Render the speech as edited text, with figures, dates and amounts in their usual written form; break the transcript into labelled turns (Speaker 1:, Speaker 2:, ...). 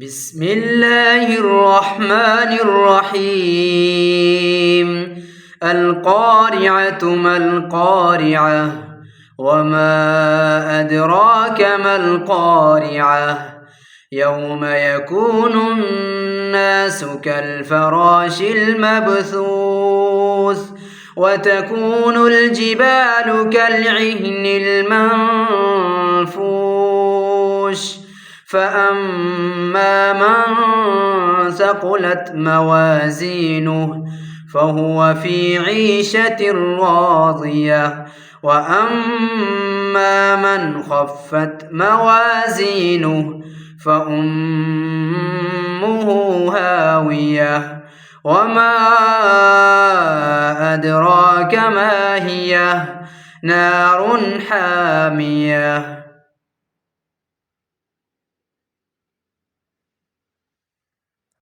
Speaker 1: بسم الله الرحمن الرحيم. القارعة ما القارعة وما أدراك ما القارعة يوم يكون الناس كالفراش المبثوث وتكون الجبال كالعهن المنفوش فأما من ثقلت موازينه فهو في عيشة راضية وأما من خفت موازينه فأمه هاوية وما أدراك ما هي نار حامية.